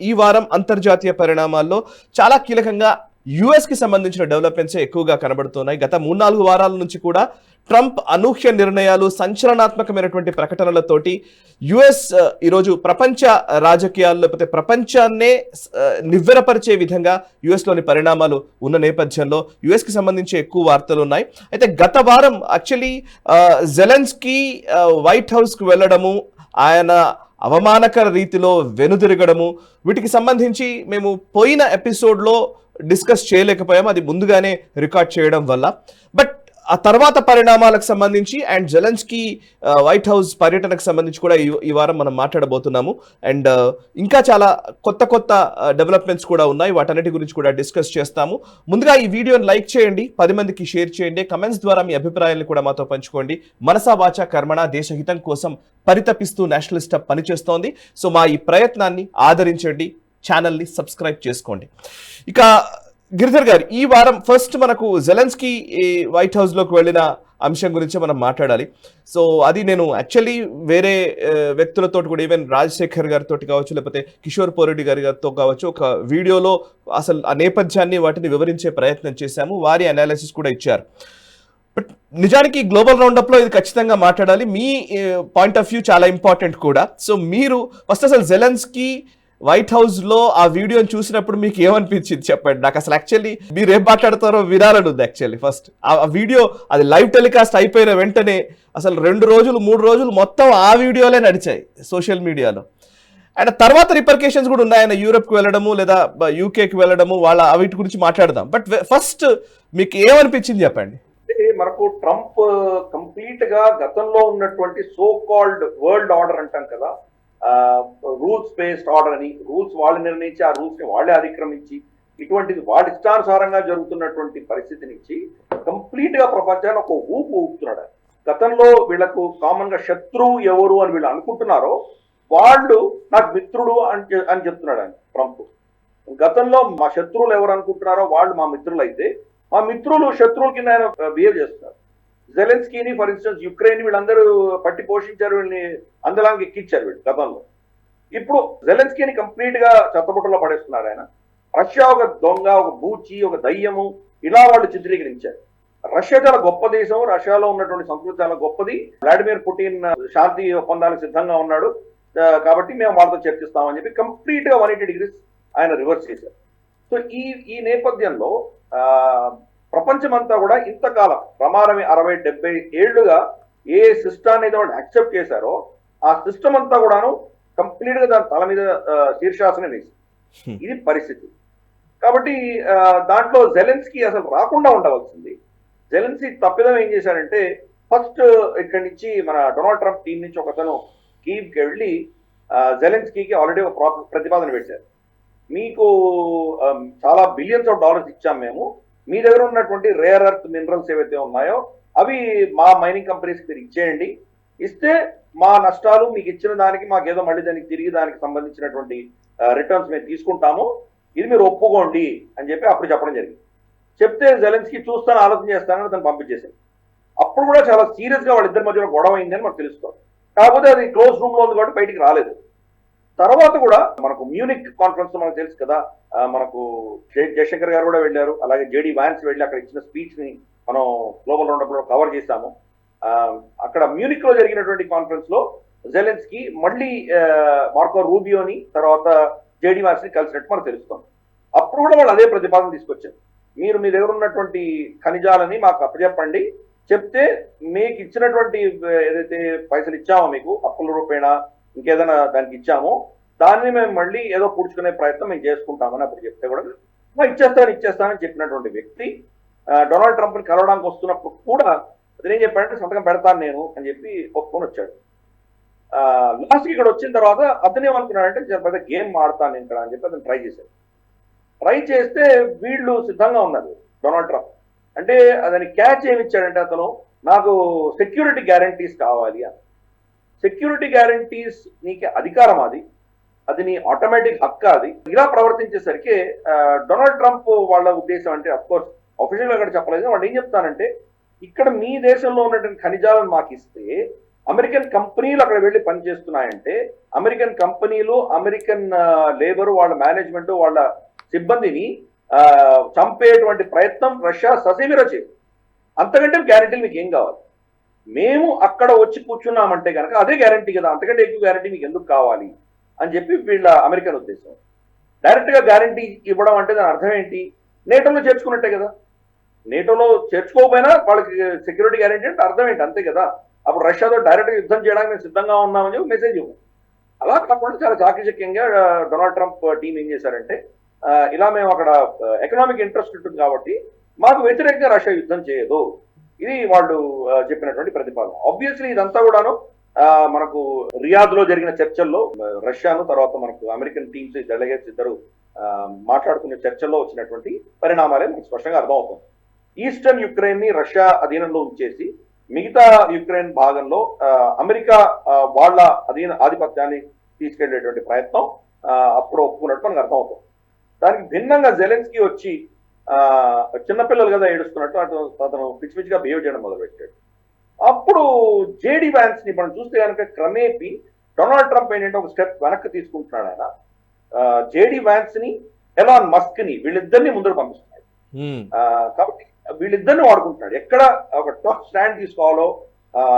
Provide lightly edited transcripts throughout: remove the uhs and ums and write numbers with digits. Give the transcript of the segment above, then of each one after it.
ఈ వారం అంతర్జాతీయ పరిణామాల్లో చాలా కీలకంగా యుఎస్ కి సంబంధించిన డెవలప్మెంట్స్ ఎక్కువగా కనబడుతున్నాయి. గత 3-4 వారాల నుంచి కూడా ట్రంప్ అనూహ్య నిర్ణయాలు, సంచలనాత్మకమైనటువంటి ప్రకటనలతోటి యుఎస్ ఈరోజు ప్రపంచ రాజకీయాల్లో లేకపోతే ప్రపంచాన్నే నివ్వెరపరిచే విధంగా యుఎస్లోని పరిణామాలు ఉన్న నేపథ్యంలో యుఎస్కి సంబంధించి ఎక్కువ వార్తలు ఉన్నాయి. అయితే గత వారం యాక్చువల్లీ జెలెన్స్కీ వైట్ హౌస్కి వెళ్ళడము, ఆయన అవమానకర రీతిలో వెనుదిరగడము, వీటికి సంబంధించి మేము పోయిన ఎపిసోడ్లో డిస్కస్ చేయలేకపోయాము, అది ముందుగానే రికార్డ్ చేయడం వల్ల. బట్ ఆ తర్వాత పరిణామాలకు సంబంధించి అండ్ జెలెన్స్కీ వైట్ హౌస్ పర్యటనకు సంబంధించి కూడా ఈ వారం మనం మాట్లాడబోతున్నాము. అండ్ ఇంకా చాలా కొత్త డెవలప్మెంట్స్ కూడా ఉన్నాయి, వాటన్నిటి గురించి కూడా డిస్కస్ చేస్తాము. ముందుగా ఈ వీడియోని లైక్ చేయండి, 10 మందికి షేర్ చేయండి, కమెంట్స్ ద్వారా మీ అభిప్రాయాలను కూడా మాతో పంచుకోండి. మనసా వాచా కర్మణ దేశహితం కోసం పరితపిస్తూ నేషనలిస్ట్ హబ్ పనిచేస్తోంది. సో మా ఈ ప్రయత్నాన్ని ఆదరించండి, ఛానల్ని సబ్స్క్రైబ్ చేసుకోండి. ఇక గిరిధర్ గారు, ఈ వారం ఫస్ట్ మనకు జెలెన్స్కీ వైట్ హౌస్లోకి వెళ్ళిన అంశం గురించి మనం మాట్లాడాలి. సో అది నేను యాక్చువల్లీ వేరే వ్యక్తులతో కూడా, ఈవెన్ రాజశేఖర్ గారితో కావచ్చు, లేకపోతే కిషోర్ పోరెడ్డి గారితో కావచ్చు, ఒక వీడియోలో అసలు ఆ నేపథ్యాన్ని వాటిని వివరించే ప్రయత్నం చేశాము. వారి అనాలిసిస్ కూడా ఇచ్చారు. బట్ నిజానికి గ్లోబల్ రౌండప్లో ఇది ఖచ్చితంగా మాట్లాడాలి. మీ పాయింట్ ఆఫ్ వ్యూ చాలా ఇంపార్టెంట్ కూడా. సో మీరు ఫస్ట్ అసలు జెలెన్స్కీ వైట్ హౌస్ లో ఆ వీడియోని చూసినప్పుడు మీకు ఏమనిపించింది చెప్పండి. నాకు అసలు యాక్చువల్లీ మీరు ఏం మాట్లాడతారో వినాలని ఉంది. యాక్చువల్లీ ఫస్ట్ ఆ వీడియో అది లైవ్ టెలికాస్ట్ అయిపోయిన వెంటనే అసలు 2 రోజులు 3 రోజులు మొత్తం ఆ వీడియోలే నడిచాయి సోషల్ మీడియాలో. అండ్ తర్వాత రిపర్కేషన్స్ కూడా ఉన్నాయి, ఆయన యూరోప్కి వెళ్ళడము లేదా యూకేకి వెళ్ళడము, వాళ్ళ వీటి గురించి మాట్లాడదాం. బట్ ఫస్ట్ మీకు ఏమనిపించింది చెప్పండి. మనకు ట్రంప్ కంప్లీట్ గా గతంలో ఉన్నటువంటి సో కాల్డ్ వరల్డ్ ఆర్డర్ అంటాం కదా, రూల్స్ బేస్డ్ ఆర్డర్ అని, రూల్స్ వాళ్ళు నిర్ణయించి ఆ రూల్స్ ని వాళ్ళే అతిక్రమించి ఇటువంటిది వాళ్ళ ఇష్టానుసారంగా జరుగుతున్నటువంటి పరిస్థితి నుంచి కంప్లీట్ గా ప్రపంచాన్ని ఒక ఊపుతున్నాడు. గతంలో వీళ్ళకు కామన్ గా శత్రువు ఎవరు అని వీళ్ళు అనుకుంటున్నారో వాళ్ళు నాకు మిత్రుడు అని చెప్తున్నాడు ఆయన ట్రంప్. గతంలో మా శత్రువులు ఎవరు అనుకుంటున్నారో వాళ్ళు మా మిత్రులు అయితే మా మిత్రులు శత్రువుల కింద ఆయన బిహేవ్ చేస్తున్నారు. జెలెన్స్కీని ఫర్ ఇన్స్టెన్స్ యుక్రెయిన్ వీళ్ళందరూ పట్టి పోషించారు, వీళ్ళని అందలానికి ఎక్కించారు వీళ్ళు గతంలో. ఇప్పుడు జెలెన్స్కీని కంప్లీట్ గా చెత్తబుట్టలో పడేస్తున్నారు ఆయన. రష్యా ఒక దొంగ, ఒక బూచి, ఒక దయ్యము, ఇలా వాళ్ళు చిత్రీకరించారు. రష్యా చాలా గొప్ప దేశం, రష్యాలో ఉన్నటువంటి సంస్కృతి చాలా గొప్పది. వ్లాడిమిర్ పుటిన్ శాంతి ఒప్పందాలకు సిద్ధంగా ఉన్నాడు కాబట్టి మేము వాళ్ళతో చర్చిస్తామని చెప్పి కంప్లీట్ గా 180 degrees ఆయన రివర్స్ చేశారు. సో ఈ నేపథ్యంలో ప్రపంచమంతా కూడా ఇంతకాలం ప్రమాణమే 60-70 ఏళ్లుగా ఏ సిస్టాన్ని అయితే వాళ్ళు యాక్సెప్ట్ చేశారో ఆ సిస్టమ్ అంతా కూడాను కంప్లీట్ గా దాని తల మీద శీర్షాసనం వేసి ఇది పరిస్థితి. కాబట్టి దాంట్లో జెలెన్స్కీ అసలు రాకుండా ఉండవలసింది. జెలెన్స్కీ తప్పిదం ఏం చేశారంటే, ఫస్ట్ ఇక్కడి నుంచి మన డొనాల్డ్ ట్రంప్ టీం నుంచి ఒకతను కీవ్కి వెళ్ళి జెలెన్స్కీకి ఆల్రెడీ ఒక ప్రతిపాదన పెట్టారు. మీకు చాలా బిలియన్స్ ఆఫ్ డాలర్స్ ఇచ్చాం మేము, మీ దగ్గర ఉన్నటువంటి రేర్ ఎర్త్ మినరల్స్ ఏవైతే ఉన్నాయో అవి మా మైనింగ్ కంపెనీస్కి మీరు ఇచ్చేయండి, ఇస్తే మా నష్టాలు మీకు ఇచ్చిన దానికి మాకేదో మళ్ళీ దానికి తిరిగి దానికి సంబంధించినటువంటి రిటర్న్స్ మేము తీసుకుంటాము, ఇది మీరు ఒప్పుకోండి అని చెప్పి అప్పుడు చెప్పడం జరిగింది. చెప్తే జెలెన్స్కీ చూస్తాను ఆలోచన చేస్తానని తను పంపించేశారు. అప్పుడు కూడా చాలా సీరియస్ గా వాళ్ళిద్దరి మధ్యలో గొడవ అయిందని మనకు తెలుస్తుంది. కాకపోతే అది క్లోజ్ రూమ్ లో ఉంది కాబట్టి బయటికి రాలేదు. తర్వాత కూడా మనకు మ్యూనిక్ కాన్ఫరెన్స్ మనకు తెలుసు కదా, మనకు జయశంకర్ గారు కూడా వెళ్ళారు, అలాగే జేడీ వ్యాన్స్ వెళ్ళి అక్కడ ఇచ్చిన స్పీచ్ ని మనం గ్లోబల్ రౌండప్ లో కవర్ చేశాము. అక్కడ మ్యూనిక్ లో జరిగినటువంటి కాన్ఫరెన్స్ లో జెలెన్స్కీ మళ్ళీ మార్కో రూబియోని తర్వాత జేడీ వ్యాన్స్ ని కలిసినట్టు మనకు తెలుస్తుంది. అప్పుడు కూడా వాళ్ళు అదే ప్రతిపాదన తీసుకొచ్చారు, మీరు మీ దగ్గర ఉన్నటువంటి ఖనిజాలని మాకు అప్పచెప్పండి, చెప్తే మీకు ఇచ్చినటువంటి ఏదైతే పైసలు ఇచ్చామో మీకు అప్పుల రూపేణా ఇంకేదైనా దానికి ఇచ్చామో దాన్ని మేము మళ్ళీ ఏదో పూడ్చుకునే ప్రయత్నం మేము చేసుకుంటామని అప్పుడు చెప్తే కూడా ఇచ్చేస్తానని చెప్పినటువంటి వ్యక్తి డొనాల్డ్ ట్రంప్ని కలవడానికి వస్తున్నప్పుడు కూడా అతను ఏం చెప్పాడంటే సంతకం పెడతాను నేను అని చెప్పి ఒప్పుకొని వచ్చాడు. లాస్ట్కి ఇక్కడ వచ్చిన తర్వాత అతను ఏమనుకున్నాడంటే పెద్ద గేమ్ ఆడతాను నేను ఇక్కడ అని చెప్పి అతను ట్రై చేశాడు. ట్రై చేస్తే వీళ్ళు సిద్ధంగా ఉన్నారు డొనాల్డ్ ట్రంప్. అంటే అతని క్యాచ్ ఏమి ఇచ్చాడంటే, అతను నాకు సెక్యూరిటీ గ్యారంటీస్ కావాలి అని. సెక్యూరిటీ గ్యారంటీస్ నీకు అధికారం, అది నీ ఆటోమేటిక్ హక్కు. అది ఇలా ప్రవర్తించేసరికి డొనాల్డ్ ట్రంప్ వాళ్ళ ఉద్దేశం అంటే, అఫ్కోర్స్ అఫీషియల్ అక్కడ చెప్పలేదు, వాళ్ళు ఏం చెప్తానంటే, ఇక్కడ మీ దేశంలో ఉన్నటువంటి ఖనిజాలను మాకు ఇస్తే అమెరికన్ కంపెనీలు అక్కడ వెళ్ళి పనిచేస్తున్నాయంటే అమెరికన్ కంపెనీలు, అమెరికన్ లేబర్, వాళ్ళ మేనేజ్మెంట్, వాళ్ళ సిబ్బందిని చంపేటువంటి ప్రయత్నం రష్యా ససేమిరా చేయదు. అంతకంటే గ్యారంటీలు మీకు ఏం కావాలి? మేము అక్కడ వచ్చి కూర్చున్నామంటే కనుక అదే గ్యారంటీ కదా, అంతకంటే ఎక్కువ గ్యారంటీ మీకు ఎందుకు కావాలి అని చెప్పి వీళ్ళ అమెరికన్ ఉద్దేశం. డైరెక్ట్ గా గ్యారంటీ ఇవ్వడం అంటే దాని అర్థం ఏంటి? నేటోలో చేర్చుకున్నట్టే కదా. నేటోలో చేర్చుకోకపోయినా వాళ్ళకి సెక్యూరిటీ గ్యారంటీ అంటే అర్థం ఏంటి? అంతే కదా. అప్పుడు రష్యాతో డైరెక్ట్ గా యుద్ధం చేయడానికి మేము సిద్ధంగా ఉన్నామని చెప్పి మెసేజ్ ఇవ్వం. అలా కాకుండా చాలా చాకచక్యంగా డొనాల్డ్ ట్రంప్ టీం ఏం చేశారంటే, ఇలా మేము అక్కడ ఎకనామిక్ ఇంట్రెస్ట్ ఉంటుంది కాబట్టి మాకు వ్యతిరేకంగా రష్యా యుద్ధం చేయదు, ఇది వాళ్ళు చెప్పినటువంటి ప్రతిపాదన. ఆబ్వియస్లీ ఇదంతా కూడాను మనకు రియాద్ లో జరిగిన చర్చల్లో రష్యాను తర్వాత మనకు అమెరికన్ టీమ్స్ డెలిగేట్స్ ఇద్దరు మాట్లాడుకునే చర్చల్లో వచ్చినటువంటి పరిణామాలే మనకు స్పష్టంగా అర్థమవుతుంది. ఈస్టర్న్ యుక్రెయిన్ ని రష్యా అధీనంలో ఉంచేసి మిగతా యుక్రెయిన్ భాగంలో అమెరికా వాళ్ళ ఆధిపత్యాన్ని తీసుకెళ్లేటువంటి ప్రయత్నం అప్పుడు ఒప్పుకున్నట్టు మనకు అర్థమవుతుంది. దానికి భిన్నంగా జెలెన్స్కీ వచ్చి చిన్నపిల్లలు కదా ఏడుస్తున్నట్టు అతను పిచ్చి పిచ్చిగా బిహేవ్ చేయడం మొదలుపెట్టాడు. అప్పుడు జేడీ వ్యాన్స్ ని మనం చూస్తే కనుక క్రమేపీ డొనాల్డ్ ట్రంప్ ఏంటంటే ఒక స్టెప్ వెనక్కి తీసుకుంటున్నాడు. ఆయన జేడీ వ్యాన్స్ ని, ఎలాన్ మస్క్ ని, వీళ్ళిద్దరిని ముందుకు పంపిస్తున్నాడు. కాబట్టి వీళ్ళిద్దరిని వాడుకుంటున్నాడు. ఎక్కడ ఒక టఫ్ స్టాండ్ తీసుకోవాలో,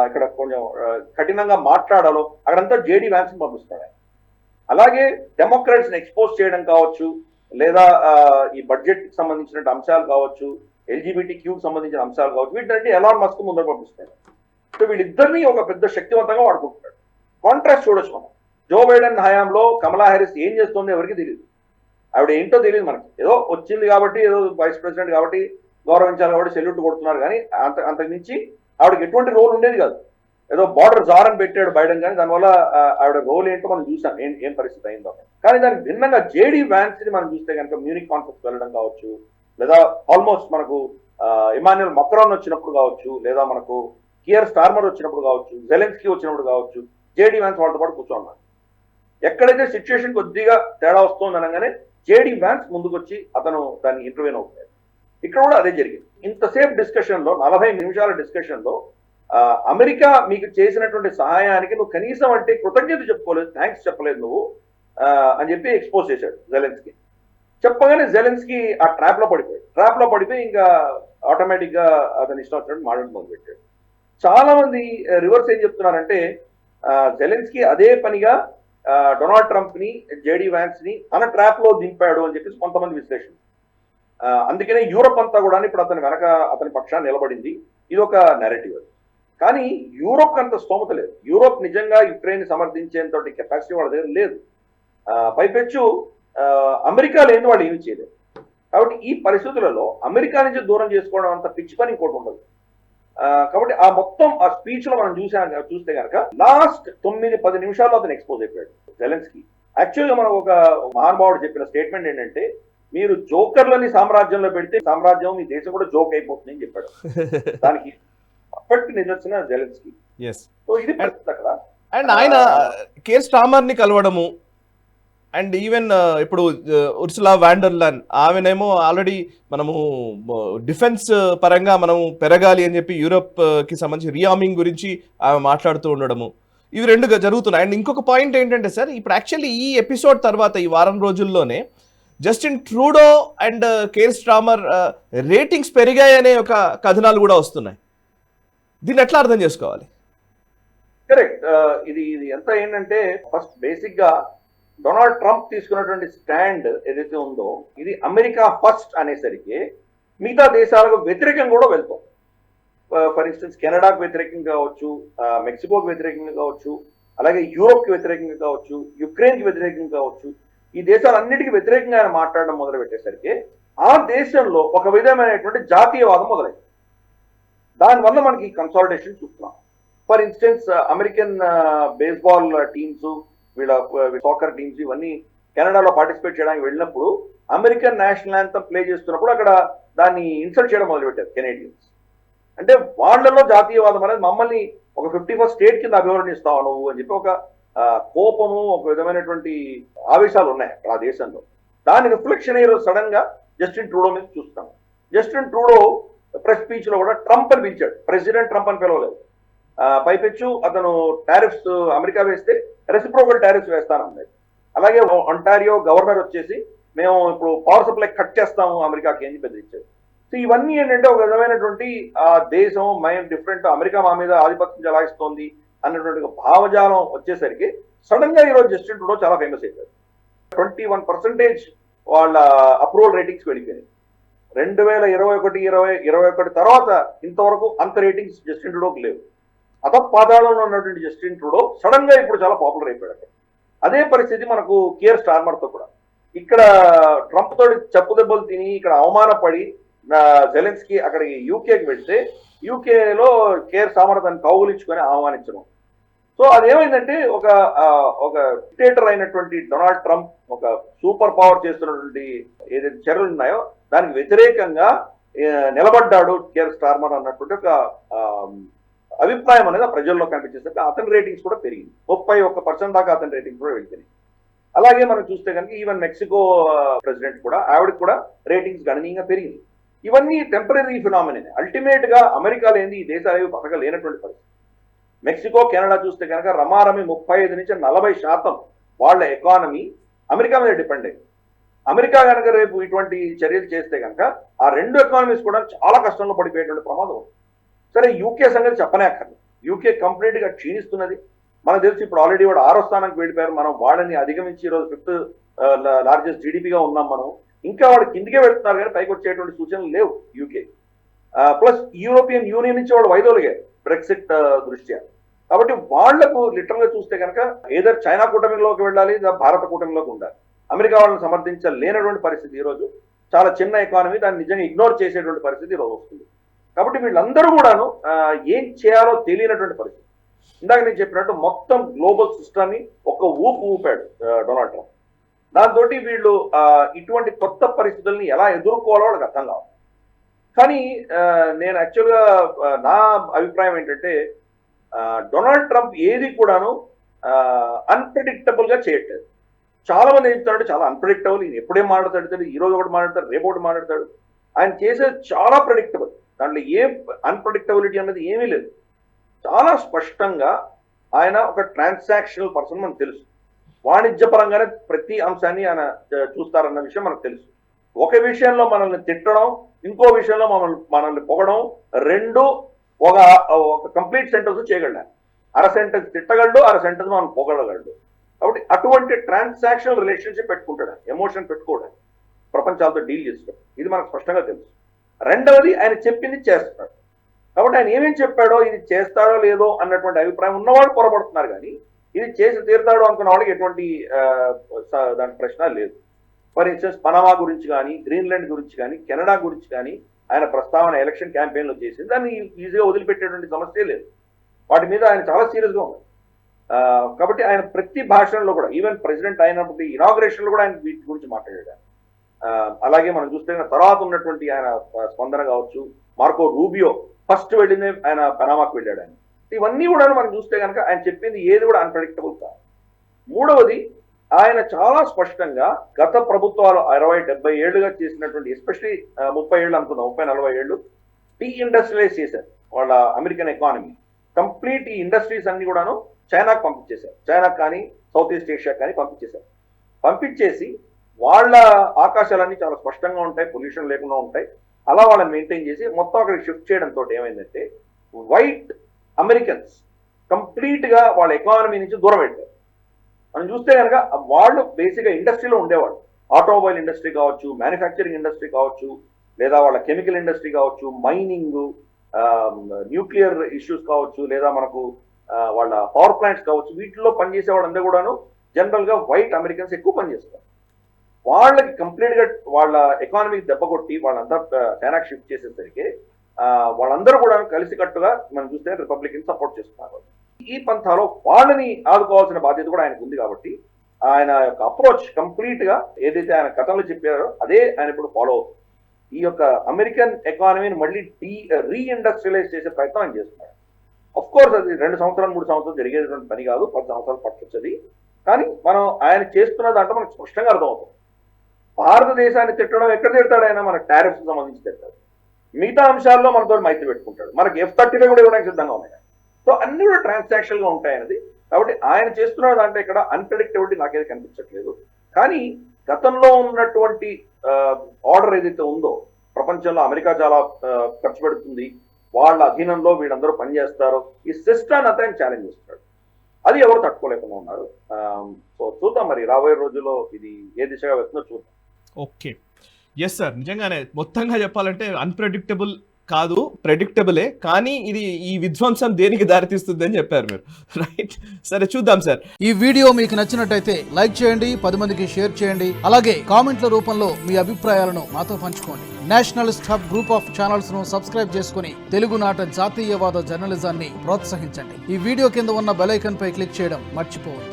ఇక్కడ కొంచెం కఠినంగా మాట్లాడాలో అక్కడంతా జేడీ వ్యాన్స్ ని పంపిస్తున్నాడు. అలాగే డెమోక్రాట్స్ ని ఎక్స్పోజ్ చేయడం కావచ్చు, లేదా ఈ బడ్జెట్ కి సంబంధించిన అంశాలు కావచ్చు, ఎల్జీబీటీ క్యూకి సంబంధించిన అంశాలు కావచ్చు, వీటిని ఎలాన్ మస్క్ ముందర పంపిస్తాడు. సో వీళ్ళిద్దరిని ఒక పెద్ద శక్తివంతంగా వాడుకుంటున్నాడు. కాంట్రాస్ట్ చూడొచ్చు మనం. జో బైడెన్ హయాంలో కమలా హ్యారిస్ ఏం చేస్తుందో ఎవరికి తెలియదు. ఆవిడ ఏంటో తెలియదు మనకి. ఏదో వచ్చింది కాబట్టి, ఏదో వైస్ ప్రెసిడెంట్ కాబట్టి గౌరవించాలి కాబట్టి సెల్యూట్ కొడుతున్నారు, కానీ అంతకు మించి ఆవిడకి ఎటువంటి రోల్ ఉండేది కాదు. ఏదో బార్డర్ జారని పెట్టాడు బైడెన్, కానీ దానివల్ల ఆవిడ రోల్ ఏంటో మనం చూసాం ఏం పరిస్థితి అయిందో. కానీ దానికి భిన్నంగా జేడీ వ్యాన్స్ ని మనం చూస్తే కనుక మ్యూనిక్ కాన్ఫరెన్స్ వెళ్ళడం కావచ్చు, లేదా ఆల్మోస్ట్ మనకు ఇమాన్యుయల్ మక్రాన్ వచ్చినప్పుడు కావచ్చు, లేదా మనకు కియర్ స్టార్మర్ వచ్చినప్పుడు కావచ్చు, జెలెన్స్కీ వచ్చినప్పుడు కావచ్చు, జేడీ వ్యాన్స్ వాళ్ళతో పాటు కూర్చోన్నారు. ఎక్కడైతే సిచ్యువేషన్ కొద్దిగా తేడా వస్తుంది అనగానే జేడీ వ్యాన్స్ ముందుకు వచ్చి అతను దాన్ని ఇంటర్వ్యూన్ అవుతాడు. ఇక్కడ కూడా అదే జరిగింది. ఇంతసేపు డిస్కషన్ లో, 40 నిమిషాల డిస్కషన్ లో అమెరికా మీకు చేసినటువంటి సహాయానికి నువ్వు కనీసం అంటే కృతజ్ఞత చెప్పుకోలేదు, థ్యాంక్స్ చెప్పలేదు నువ్వు అని చెప్పి ఎక్స్పోజ్ చేశాడు జెలెన్స్కీ. చెప్పగానే జెలెన్స్కీ ఆ ట్రాప్ లో పడిపోయి ఇంకా ఆటోమేటిక్ గా అతను ఇష్టం వచ్చినట్టు మాట్లాడడం మొదలుపెట్టాడు. చాలా మంది రివర్స్ ఏం చెప్తున్నారంటే, జెలెన్స్కీ అదే పనిగా డొనాల్డ్ ట్రంప్ ని, జేడీ వ్యాన్స్ ని తన ట్రాప్ లో దింపాడు అని చెప్పేసి కొంతమంది విశ్లేషణ. అందుకనే యూరోప్ అంతా కూడా ఇప్పుడు అతని పక్షాన్ని నిలబడింది. ఇది ఒక నెరేటివ్. కానీ యూరోప్ అంత స్తోమత లేదు. యూరోప్ నిజంగా యుక్రెయిన్ సమర్థించేంత కెపాసిటీ వాళ్ళ దగ్గర లేదు. పైపెచ్చు అమెరికా లేని వాళ్ళు ఏమి చేయలేదు. కాబట్టి ఈ పరిస్థితులలో అమెరికా నుంచి దూరం చేసుకోవడం అంత పిచ్చి పని ఇంకోటి ఉండదు. కాబట్టి ఆ మొత్తం ఆ స్పీచ్ లో మనం చూస్తే కనుక లాస్ట్ 9-10 నిమిషాల్లో అతను ఎక్స్పోజ్ అయిపోయాడు జెలెన్స్కీ. యాక్చువల్గా మనం ఒక మహానుభావుడు చెప్పిన స్టేట్మెంట్ ఏంటంటే, మీరు జోకర్లని సామ్రాజ్యంలో పెడితే సామ్రాజ్యం మీ దేశం కూడా జోక్ అయిపోతుంది అని చెప్పాడు. దానికి పర్ఫెక్ట్ నిదర్శన జెలెన్స్కీ. సో ఇది పరిస్థితి అక్కడ. అండ్ ఆయన కేర్ స్టార్మర్ ని కలవడము, అండ్ ఈవెన్ ఇప్పుడు ఉర్సులా వాండర్లాన్ ఆమెనేమో ఆల్రెడీ మనము డిఫెన్స్ పరంగా మనము పెరగాలి అని చెప్పి యూరోప్ కి సంబంధించి రీఆర్మింగ్ గురించి ఆమె మాట్లాడుతూ ఉండడము, ఇవి రెండు జరుగుతున్నాయి. అండ్ ఇంకొక పాయింట్ ఏంటంటే సార్, ఇప్పుడు యాక్చువల్లీ ఈ ఎపిసోడ్ తర్వాత ఈ వారం రోజుల్లోనే Justin Trudeau and Keir Starmer ratings పెరిగాయనే ఒక కథనాలు కూడా వస్తున్నాయి. దీన్ని ఎట్లా అర్థం చేసుకోవాలి? కరెక్ట్. ఇది ఎంత ఏంటంటే, ఫస్ట్ బేసిక్ గా డొనాల్డ్ ట్రంప్ తీసుకున్నటువంటి స్టాండ్ ఏదైతే ఉందో ఇది అమెరికా ఫస్ట్ అనేసరికి మిగతా దేశాలకు వ్యతిరేకంగా కూడా వెళ్తాం. ఫర్ ఇన్స్టెన్స్ కెనడాకు వ్యతిరేకంగా కావచ్చు, మెక్సికోకి వ్యతిరేకంగా కావచ్చు, అలాగే యూరోప్ కి వ్యతిరేకంగా కావచ్చు, యుక్రెయిన్ కి వ్యతిరేకంగా కావచ్చు, ఈ దేశాలన్నిటికీ వ్యతిరేకంగా ఆయన మాట్లాడడం మొదలు పెట్టేసరికి ఆ దేశంలో ఒక విధమైనటువంటి జాతీయవాదం మొదలైంది. దానివల్ల మనకి కన్సాలిడేషన్ చూస్తున్నాం. For instance American baseball teams, వీళ్ళ సాకర్ టీమ్స్ ఇవన్నీ కెనడాలో పార్టిసిపేట్ చేయడానికి వెళ్ళినప్పుడు అమెరికన్ నేషనల్ యాంథమ్ ప్లే చేస్తున్నప్పుడు అక్కడ దాన్ని ఇన్సల్ట్ చేయడం మొదలుపెట్టారు కెనేడియన్స్. అంటే వాళ్ళలో జాతీయవాదం అనేది మమ్మల్ని ఒక 51st స్టేట్ కింద అభివర్ణిస్తావు నువ్వు అని చెప్పి ఒక కోపము, ఒక విధమైనటువంటి ఆవేశాలు ఉన్నాయి ఆ దేశంలో. దాని రిఫ్లెక్షన్ అయ్యే సడన్ గా జస్టిన్ ట్రూడో మీద చూస్తాం. జస్టిన్ ట్రూడో ప్రెస్ స్పీచ్ లో కూడా ట్రంప్ అని పిలిచాడు, ప్రెసిడెంట్ ట్రంప్ అని పిలవలేదు. పైపెచ్చు అతను టారిఫ్స్ అమెరికా వేస్తే రెసిప్రోకల్ టారిఫ్స్ వేస్తానన్నాడు. అలాగే ఒంటారియో గవర్నర్ వచ్చేసి మేము ఇప్పుడు పవర్ సప్లై కట్ చేస్తాము అమెరికాకి అని బెదిరించారు. సో ఇవన్నీ ఏంటంటే ఒక విధమైనటువంటి ఆ దేశం మేము డిఫరెంట్, అమెరికా మా మీద ఆధిపత్యం చెలాయిస్తోంది అన్నటువంటి భావజాలం వచ్చేసరికి సడన్ గా ఈరోజు జస్టిన్ ట్రూడో చాలా ఫేమస్ అయిపోయారు. 21% వాళ్ళ అప్రూవల్ రేటింగ్స్ వెళ్ళిపోయినాయి. 2021 తర్వాత ఇంతవరకు అంత రేటింగ్స్ జస్టిన్ ట్రూడోకి లేవు. అధపాతాళంలో ఉన్నటువంటి జస్టిన్ ట్రూడో సడన్ గా ఇప్పుడు చాలా పాపులర్ అయిపోయాడు. అదే పరిస్థితి మనకు కియర్ స్టార్మర్ తో కూడా. ఇక్కడ ట్రంప్ తోటి చెప్పు దెబ్బలు తిని ఇక్కడ అవమానపడి జెలెన్స్కీ అక్కడికి యూకేకి వెళ్తే యూకేలో కేర్ స్టార్మర్ దాన్ని కౌగులించుకొని ఆహ్వానించడం. సో అదేమైందంటే ఒక డిక్టేటర్ అయినటువంటి డొనాల్డ్ ట్రంప్ ఒక సూపర్ పవర్ చేస్తున్నటువంటి ఏదైతే చర్యలు ఉన్నాయో దానికి వ్యతిరేకంగా నిలబడ్డాడు కేర్ స్టార్మర్ అన్నటువంటి ఒక అభిప్రాయం అనేది ఆ ప్రజల్లో కనిపించేసరికి అతని రేటింగ్స్ కూడా పెరిగింది. 31% దాకా అతని రేటింగ్స్ కూడా వెళ్ళిపోయినాయి. అలాగే మనం చూస్తే కనుక ఈవెన్ మెక్సికో ప్రెసిడెంట్ కూడా ఆవిడకి కూడా రేటింగ్స్ గణనీయంగా పెరిగింది. ఇవన్నీ టెంపరీ ఫినామినల్. అల్టిమేట్ గా అమెరికా లేని ఈ దేశాలు ఏవి బతకలేనటువంటి పరిస్థితి. మెక్సికో కెనడా చూస్తే కనుక రమారమి 35 నుంచి 40% వాళ్ళ ఎకానమీ అమెరికా మీద డిపెండ్ అయింది. అమెరికా కనుక రేపు ఇటువంటి చర్యలు చేస్తే కనుక ఆ రెండు ఎకానమీస్ కూడా చాలా కష్టంలో పడిపోయేటువంటి ప్రమాదం ఉంది. సరే యూకే సంగతి చెప్పనే అక్కర్లేదు. యూకే కంప్లీట్ గా క్షీణిస్తున్నది. మనకు తెలిసి ఇప్పుడు ఆల్రెడీ వాడు 6వ స్థానానికి వెళ్ళిపోయారు. మనం వాళ్ళని అధిగమించి ఈరోజు 5th లార్జెస్ట్ జీడిపిగా ఉన్నాం మనం. ఇంకా వాడు కిందికే వెళ్తున్నారు కానీ పైకి వచ్చేటువంటి సూచనలు లేవు యూకే. ప్లస్ యూరోపియన్ యూనియన్ నుంచి వాళ్ళు వైదొలిగారు బ్రెక్సిట్ దృష్ట్యా. కాబట్టి వాళ్లకు లిటరల్ గా చూస్తే కనుక ఏదో చైనా కూటమిలోకి వెళ్ళాలి, భారత కూటమిలోకి ఉండాలి. అమెరికా వాళ్ళని సమర్థించలేనటువంటి పరిస్థితి ఈరోజు. చాలా చిన్న ఎకానమీ, దాన్ని నిజంగా ఇగ్నోర్ చేసేటువంటి పరిస్థితి ఈరోజు వస్తుంది. కాబట్టి వీళ్ళందరూ కూడాను ఏం చేయాలో తెలియనటువంటి పరిస్థితి. ఇందాక నేను చెప్పినట్టు మొత్తం గ్లోబల్ సిస్టమ్ని ఒక ఊపాడు డొనాల్డ్ ట్రంప్. దాంతో వీళ్ళు ఇటువంటి కొత్త పరిస్థితుల్ని ఎలా ఎదుర్కోవాలో వాళ్ళకి అర్థం కావాలి. కానీ నేను యాక్చువల్గా నా అభిప్రాయం ఏంటంటే డొనాల్డ్ ట్రంప్ ఏది కూడాను అన్ప్రెడిక్టబుల్ గా చేయట్లేదు. చాలా మంది ఏం చెప్తాడు చాలా అన్ప్రెడిక్టబుల్, ఈయన ఎప్పుడేం మాట్లాడతాడు, ఈ రోజు ఒకటి మాట్లాడతాడు, రేపు ఒకటి మాట్లాడతాడు. ఆయన చేసేది చాలా ప్రెడిక్టబుల్. దాంట్లో ఏ అన్ప్రెడిక్టబిలిటీ అన్నది ఏమీ లేదు. చాలా స్పష్టంగా ఆయన ఒక ట్రాన్సాక్షనల్ పర్సన్ మనకు తెలుసు. వాణిజ్యపరంగానే ప్రతి అంశాన్ని ఆయన చూస్తారన్న విషయం మనకు తెలుసు. ఒక విషయంలో మనల్ని తిట్టడం, ఇంకో విషయంలో మనల్ని పొగడం, రెండు ఒక కంప్లీట్ సెంటెన్స్ చేయగలడు. అర సెంటెన్స్ తిట్టగలడు, అర సెంటెన్స్ మనం పొగడగలడు. కాబట్టి అటువంటి ట్రాన్సాక్షనల్ రిలేషన్షిప్ పెట్టుకుంటాడు, ఎమోషన్ పెట్టుకోవడం, ప్రపంచాలతో డీల్ చేస్తాడు. ఇది మనకు స్పష్టంగా తెలుసు. రెండవది ఆయన చెప్పింది చేస్తాడు. కాబట్టి ఆయన ఏమేమి చెప్పాడో ఇది చేస్తాడో లేదో అన్నటువంటి అభిప్రాయం ఉన్నవాడు పొరపడుతున్నారు. కానీ ఇది చేసి తీరుతాడు అనుకున్న వాళ్ళకి ఎటువంటి దాని ప్రశ్న లేదు. ఫర్ ఇన్స్టెన్స్ పనామా గురించి కానీ, గ్రీన్లాండ్ గురించి కానీ, కెనడా గురించి కానీ ఆయన ప్రస్తావన ఎలక్షన్ క్యాంపెయిన్ లో చేసింది. దాన్ని ఈజీగా వదిలిపెట్టేటువంటి సమస్య లేదు. వాటి మీద ఆయన చాలా సీరియస్ గా ఉన్నారు. కాబట్టి ఆయన ప్రతి భాషణలో కూడా, ఈవెన్ ప్రెసిడెంట్ అయినప్పుడు ఇనాగ్రేషన్ లో కూడా ఆయన వీటి గురించి మాట్లాడాడు. అలాగే మనం చూస్తే తర్వాత ఉన్నటువంటి ఆయన స్పందన కావచ్చు, మార్కో రూబియో ఫస్ట్ వెళ్ళింది ఆయన పనామాకు వెళ్ళాడు. ఆయన ఇవన్నీ కూడా మనం చూస్తే కనుక ఆయన చెప్పింది ఏది కూడా అన్ప్రెడిక్టబుల్ కాదు. మూడవది ఆయన చాలా స్పష్టంగా గత ప్రభుత్వాలు 60-70 ఏళ్లుగా చేసినటువంటి, ఎస్పెషలీ 30 ఏళ్ళు అనుకుందాం, 30-40 ఏళ్ళు డీ ఇండస్ట్రియలైజ్ చేశారు వాళ్ళ అమెరికన్ ఎకానమీ. కంప్లీట్ ఈ ఇండస్ట్రీస్ అన్ని కూడాను చైనాకు పంపించేశారు. చైనాకు కానీ సౌత్ ఈస్ట్ ఏషియా కానీ పంపించేశారు. పంపించేసి వాళ్ళ ఆకాశాలన్నీ చాలా స్పష్టంగా ఉంటాయి, పొల్యూషన్ లేకుండా ఉంటాయి. అలా వాళ్ళని మెయింటైన్ చేసి మొత్తం అక్కడికి షిఫ్ట్ చేయడంతో ఏమైందంటే వైట్ అమెరికన్స్ కంప్లీట్ గా వాళ్ళ ఎకానమీ నుంచి దూరం పెట్టారు. మనం చూస్తే కనుక వాళ్ళు బేసిక్గా ఇండస్ట్రీలో ఉండేవాళ్ళు. ఆటోమొబైల్ ఇండస్ట్రీ కావచ్చు, మ్యానుఫ్యాక్చరింగ్ ఇండస్ట్రీ కావచ్చు, లేదా వాళ్ళ కెమికల్ ఇండస్ట్రీ కావచ్చు, మైనింగ్, న్యూక్లియర్ ఇష్యూస్ కావచ్చు, లేదా మనకు వాళ్ళ పవర్ ప్లాంట్స్ కావచ్చు, వీటిలో పనిచేసే వాళ్ళందరూ కూడాను జనరల్ గా వైట్ అమెరికన్స్ ఎక్కువ పనిచేస్తారు. వాళ్ళకి కంప్లీట్ గా వాళ్ళ ఎకానమీకి దెబ్బ కొట్టి వాళ్ళంతా చైనాకి షిఫ్ట్ చేసేసరికి వాళ్ళందరూ కూడా కలిసికట్టుగా మనం చూస్తే రిపబ్లికన్ సపోర్ట్ చేస్తున్నారు. ఈ పంథాలో వాళ్ళని ఆదుకోవాల్సిన బాధ్యత కూడా ఆయనకు ఉంది. కాబట్టి ఆయన యొక్క అప్రోచ్ కంప్లీట్ గా ఏదైతే ఆయన గతంలో చెప్పారో అదే ఆయన ఇప్పుడు ఫాలో అవుతుంది. ఈ యొక్క అమెరికన్ ఎకానమీని మళ్ళీ రీఇండస్ట్రియలైజ్ చేసే ప్రయత్నం ఆయన చేస్తున్నారు. అఫ్ కోర్స్ అది 2 సంవత్సరాలు 3 సంవత్సరాలు జరిగేటువంటి పని కాదు, 10 సంవత్సరాలు పట్టుకొచ్చేది. కానీ మనం ఆయన చేస్తున్న దాంట్లో మనకు స్పష్టంగా అర్థమవుతుంది. భారతదేశాన్ని తిట్టడం ఎక్కడ తిడతాడు ఆయన? మన టారిఫ్ సంబంధించి తిడతాడు. మిగతా అంశాల్లో మనతో మైత్రి పెట్టుకుంటాడు. మనకి F-35 కూడా ఇవ్వడానికి సిద్ధంగా ఉన్నాయి. సో అన్ని కూడా ట్రాన్సాక్షన్ గా ఉంటాయి అనేది. కాబట్టి ఆయన చేస్తున్న దాంట్లో ఇక్కడ అన్ప్రెడిక్టబిలిటీ నాకేది కనిపించట్లేదు. కానీ గతంలో ఉన్నటువంటి ఆర్డర్ ఏదైతే ఉందో, ప్రపంచంలో అమెరికా చాలా ఖర్చు పెడుతుంది, వాళ్ళ అధీనంలో వీళ్ళందరూ పనిచేస్తారు, ఈ సిస్టమ్ అంతా ఆయన ఛాలెంజ్ చేస్తున్నాడు. అది ఎవరు తట్టుకోలేకుండా ఉన్నారు. సో చూద్దాం మరి రాబోయే రోజుల్లో ఇది ఏ దిశగా వెళ్తుందో చూద్దాం. ఓకే, ఎస్ సార్, నిజంగానే మొత్తంగా చెప్పాలంటే అన్ప్రెడిక్టబుల్ కాదు, ప్రెడిక్టబులే, కానీ ఇది ఈ విధ్వంసం దేనికి దారితీస్తుంది అని చెప్పారు మీరు. రైట్, సరే చూద్దాం సార్. ఈ వీడియో మీకు నచ్చినట్టయితే లైక్ చేయండి, 10 మందికి షేర్ చేయండి, అలాగే కామెంట్ల రూపంలో మీ అభిప్రాయాలను మాతో పంచుకోండి. Nationalist hub group of channels ను సబ్స్క్రైబ్ చేసుకుని తెలుగునాట జాతీయవాద జర్నలిజాన్ని ప్రోత్సహించండి. ఈ వీడియో కింద ఉన్న బెల్ ఐకాన్ పై క్లిక్ చేయడం మర్చిపోవద్దు.